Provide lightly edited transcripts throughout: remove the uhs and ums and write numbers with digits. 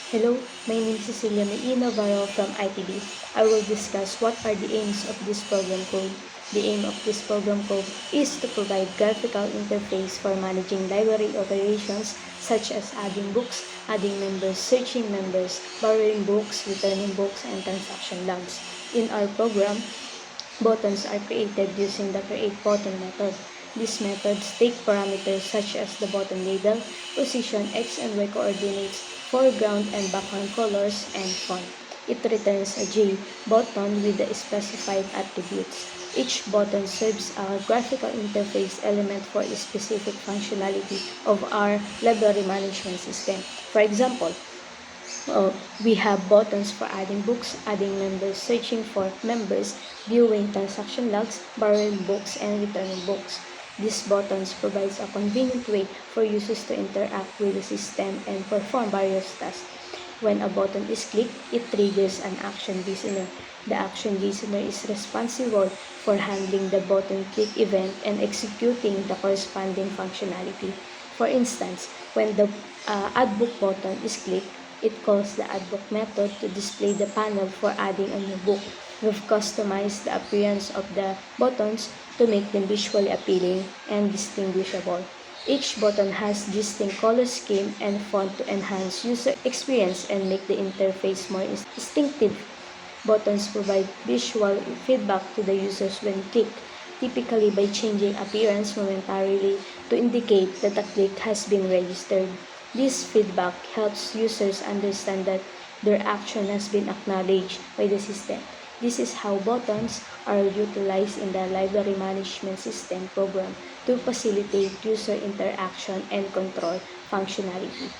Hello, my name is Cecilia May Navarro from ITB. I will discuss what are the aims of this program code. The aim of this program code is to provide graphical interface for managing library operations such as adding books, adding members, searching members, borrowing books, returning books, and transaction logs. In our program, buttons are created using the create button method. These methods take parameters such as the button label, position, X and Y coordinates, foreground and background colors, and font. It returns a J button with the specified attributes. Each button serves a graphical interface element for a specific functionality of our library management system. For example, we have buttons for adding books, adding members, searching for members, viewing transaction logs, borrowing books, and returning books. These buttons provide a convenient way for users to interact with the system and perform various tasks. When a button is clicked, it triggers an action listener. The action listener is responsible for handling the button click event and executing the corresponding functionality. For instance, when the Add Book button is clicked, it calls the Add Book method to display the panel for adding a new book. We've customized the appearance of the buttons to make them visually appealing and distinguishable. Each button has distinct color scheme and font to enhance user experience and make the interface more distinctive. Buttons provide visual feedback to the users when clicked, typically by changing appearance momentarily to indicate that a click has been registered. This feedback helps users understand that their action has been acknowledged by the system. This is how buttons are utilized in the library management system program to facilitate user interaction and control functionality.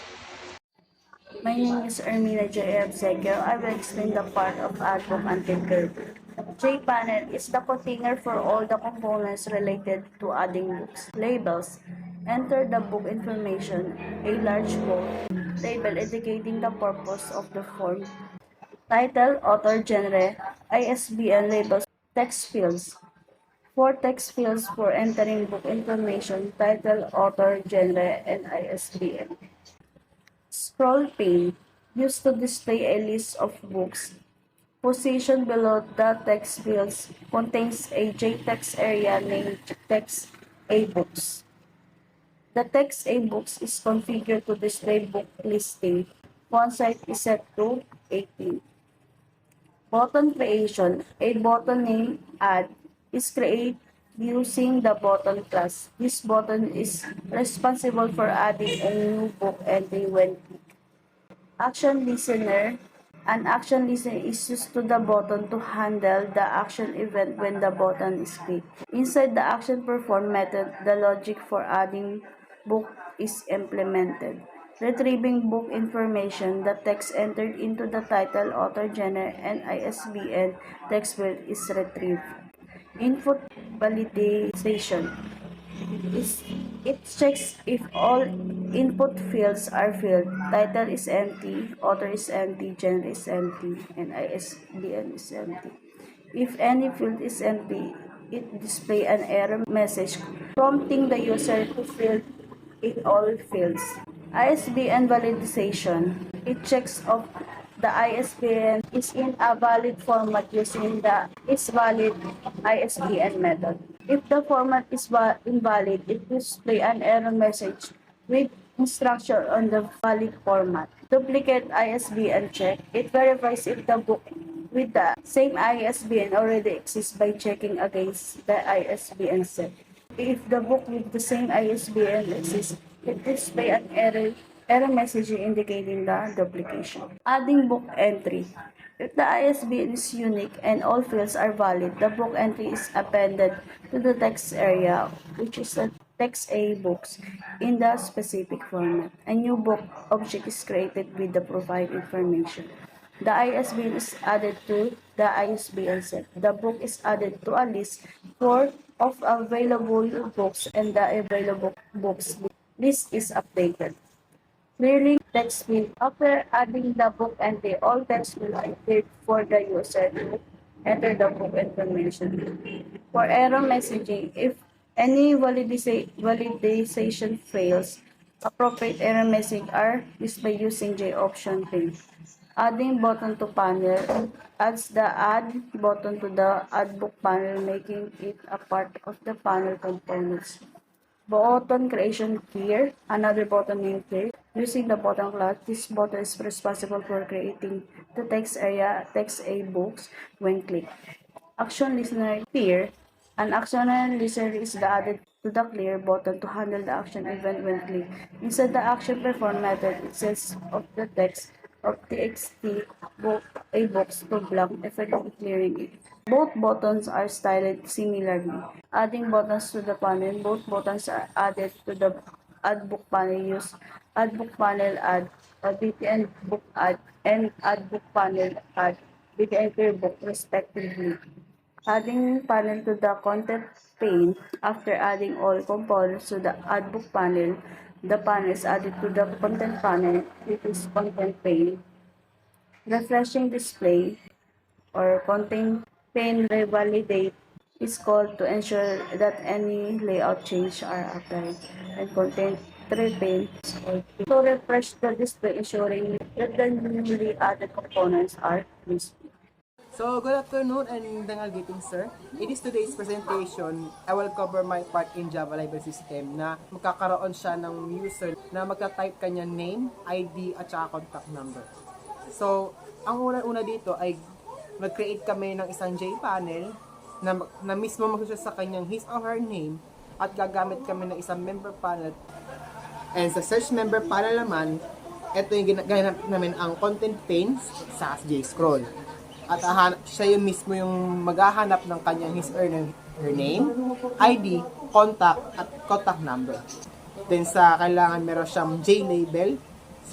My name is Ermina J. Absequio. I will explain the part of AdBook until curve. JPanel is the container for all the components related to adding books. Labels. Enter the book information, a large bold label indicating the purpose of the form. Title, author, genre, ISBN labels, text fields. Four text fields for entering book information, title, author, genre, and ISBN. Scroll pane, used to display a list of books. Position below the text fields contains a JText area named Text A Books. The Text A Books is configured to display book listing. Font size is set to 18. Button creation. A button named Add is created using the button class. This button is responsible for adding a new book entry when Action Listener. An action listener is used to the button to handle the action event when the button is clicked. Inside the action perform method, the logic for adding book is implemented. Retrieving book information, the text entered into the title, author, genre, and ISBN text field is retrieved. Input validation. Is it checks if all input fields are filled. Title is empty, author is empty, genre is empty, and ISBN is empty. If any field is empty, it displays an error message prompting the user to fill in all fields. ISBN validation. It checks if the ISBN is in a valid format using the isValid ISBN method. If the format is invalid, it displays an error message with instruction on the valid format. Duplicate ISBN check. It verifies if the book with the same ISBN already exists by checking against the ISBN set. If the book with the same ISBN exists, it displays an error message indicating the duplication. Adding book entry. If the ISBN is unique and all fields are valid, the book entry is appended to the text area, which is the text A books, in the specific format. A new book object is created with the provided information. The ISBN is added to the ISBN set. The book is added to a list of available books and the available books list is updated. Clearly, text field. After adding the book entry, all text will appear for the user to enter the book information. For error messaging, if any validation fails, Appropriate error message are used by using J option pin. Adding button to panel adds the add button to the add book panel, making it a part of the panel components. Button creation here, another button named clear. Using the button class, this button is responsible for creating the text area, text A books when clicked. Action listener clear. An action listener is added to the clear button to handle the action event when clicked. Inside the action perform method, it says of the text of txt book a box to blank, effectively clearing it. Both buttons are styled similarly. Adding buttons to the panel, both buttons are added to the add book panel. Use add book panel add or BTN book add and add book panel add BTN clear book respectively. Adding panel to the content pane. After adding all components to the add book panel, the panel is added to the content panel. It is content pane. Refreshing display or content pane revalidate is called to ensure that any layout change are applied. And content tray pane is called to refresh the display, ensuring that the newly added components are visible. So, good afternoon and dangal greeting, sir. In this today's presentation, I will cover my part in Java Library System na magkakaroon siya ng user na magta-type kanyang name, ID, at saka contact number. So, ang una-una dito ay mag-create kami ng isang JPanel na mismo mag-search sa kanyang his or her name at gagamit kami ng isang member panel. And sa search member panel naman, ito yung ginagamit namin ang content pane sa JScroll. At siya yung mismo yung maghahanap ng kanyang his or her name, ID, contact, at contact number. Then sa kailangan meron siyang J-label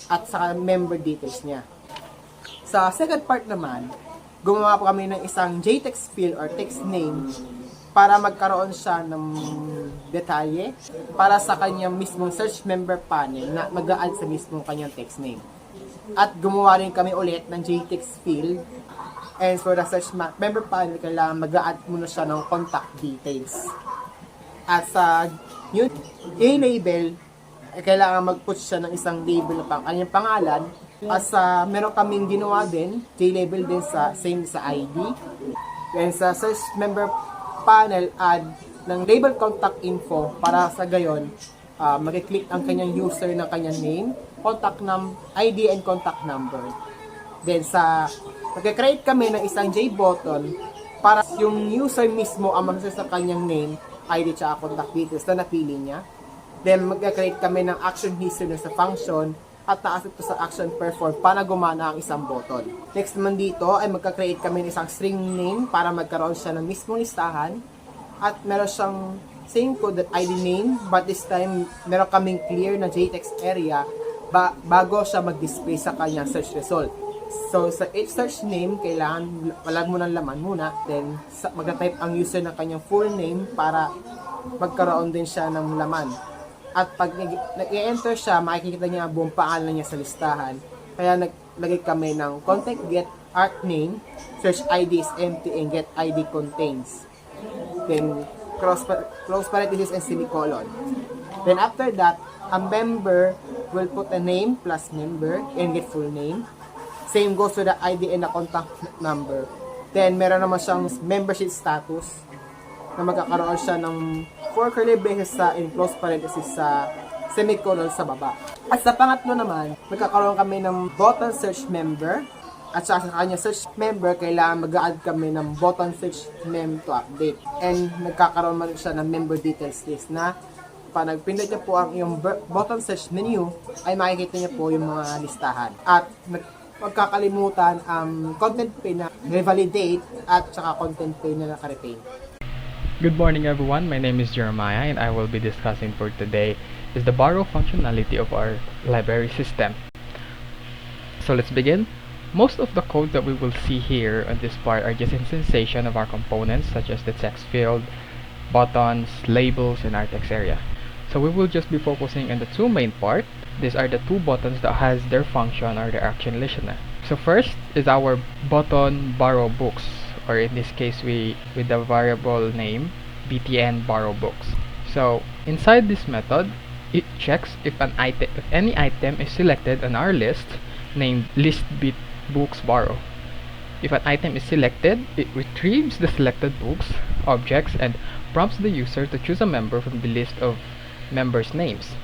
at sa member details niya. Sa second part naman, gumawa po kami ng isang JText field or text name para magkaroon siya ng detalye para sa kanyang mismong search member panel na mag-a-add sa mismong kanyang text name. At gumawa rin kami ulit ng JText field. And for the search member panel, kailangan mag-a-add muna siya ng contact details. At sa yung A-label, kailangan mag-put siya ng isang label na kanyang pangalan. At sa meron kaming ginawa din, J-label din sa same sa ID. And sa search member panel, add ng label contact info para sa gayon, mag-click ang kanyang user ng kanyang name, contact ID and contact number. Then sa mag-create kami ng isang J-button para yung user mismo ang mag-search sa kanyang name, ID, at contact details na napili niya. Then mag-create kami ng action history sa function at na-asset to sa action perform para gumana ang isang button. Next naman dito ay magka-create kami ng isang string name para magkaroon siya ng mismong listahan at meron siyang same code that ID name but this time meron kaming clear na JText area bago siya mag-display sa kanyang search result. So, sa each search name, kailangan walang mo ng laman muna. Then, mag-type ang user ng kanyang full name para magkaroon din siya ng laman. At pag nag-i-enter siya, makikita niya ang buong pangalan niya sa listahan. Kaya naglagay kami ng contact get art name, search ID is empty, and get ID contains. Then, close parenthesis and semicolon. Then, after that, a member will put a name plus member and get full name. Same goes to the ID and the contact number. Then, meron naman siyang membership status na magkakaroon siya ng 4 curly braces sa in close parenthesis sa semicolon sa baba. At sa pangatlo naman, magkakaroon kami ng button search member. At sa kanya search member, kailangan mag-add kami ng button search mem to update. And nagkakaroon man siya ng member details list na pag nagpindot niyo po ang iyong button search menu, ay makikita niyo po yung mga listahan. At huwag kakalimutan ang content pane na revalidate at saka content pane na naka-retain. Good morning everyone, my name is Jeremiah and I will be discussing for today is the borrow functionality of our library system. So let's begin. Most of the code that we will see here on this part are just instantiation of our components such as the text field, buttons, labels, and our text area. So we will just be focusing on the two main part. These are the two buttons that has their function or their action listener. So first is our button borrow books, or in this case with the variable name btn borrow books. So inside this method, it checks if any item is selected on our list named list bit books borrow. If an item is selected, it retrieves the selected books, objects, and prompts the user to choose a member from the list of members' names.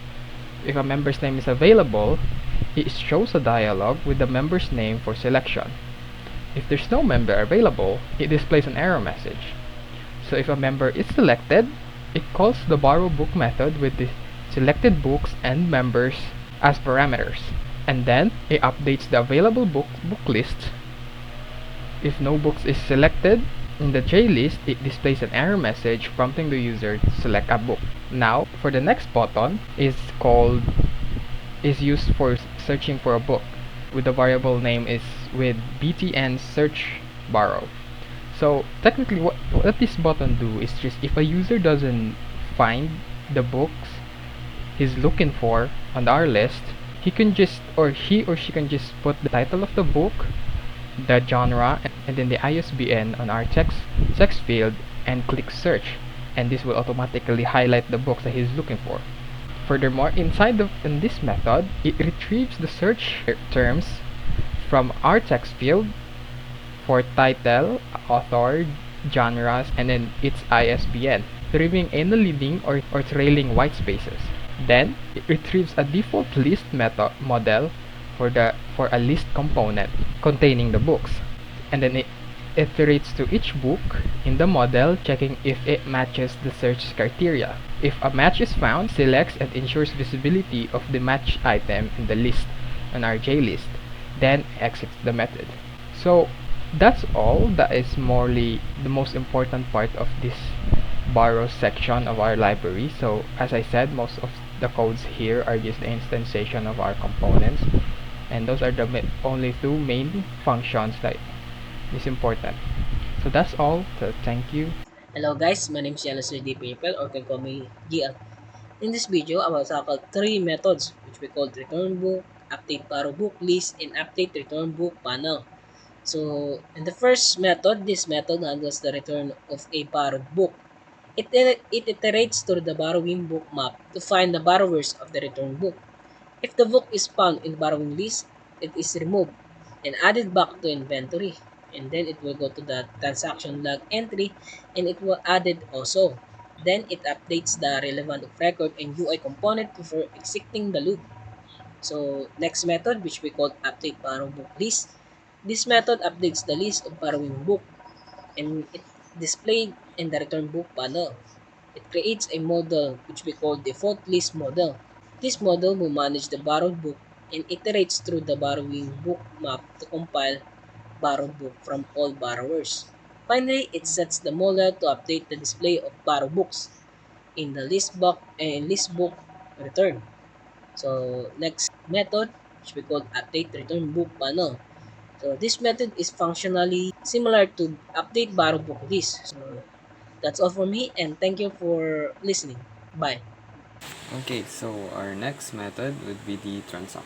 If a member's name is available, it shows a dialog with the member's name for selection. If there's no member available, it displays an error message. So if a member is selected, it calls the borrow book method with the selected books and members as parameters. And then it updates the available book list. If no books is selected in the JList, it displays an error message prompting the user to select a book. Now, for the next button is used for searching for a book with the variable name is with btn search borrow. So technically what this button do is just if a user doesn't find the books he's looking for on our list, he or she can just put the title of the book, the genre, and then the ISBN on our text field and click search, and this will automatically highlight the books that he's looking for. Furthermore, in this method, it retrieves the search terms from our text field for title, author, genres, and then its ISBN, retrieving any leading or trailing white spaces. Then, it retrieves a default list model for a list component containing the books, and then it iterates to each book in the model, checking if it matches the search criteria. If a match is found, selects and ensures visibility of the match item in the list on our JList, then exits the method. So that's all. That is morely the most important part of this borrow section of our library. So as I said, most of the codes here are just the instantiation of our components, and those are the only two main functions that is important. So that's all. So thank you. Hello guys, my name is Yellow D. People or can call me GL. In this video, I will tackle three methods which we call return book, update borrow book list, and update return book panel. So in the first method, this method handles the return of a borrowed book. It iterates through the borrowing book map to find the borrowers of the return book. If the book is found in borrowing list, it is removed and added back to inventory. And then it will go to the transaction log entry and it will add it also. Then it updates the relevant record and UI component before exiting the loop. So next method, which we call update borrow book list. This method updates the list of borrowing book and it displayed in the return book panel. It creates a model which we call default list model. This model will manage the borrowed book and iterates through the borrowing book map to compile borrowed book from all borrowers. Finally, it sets the model to update the display of borrowed books in the list book return. So next method, which we call update return book panel. So this method is functionally similar to update borrowed book list. So that's all for me and thank you for listening. Bye. Okay, so our next method would be the transaction.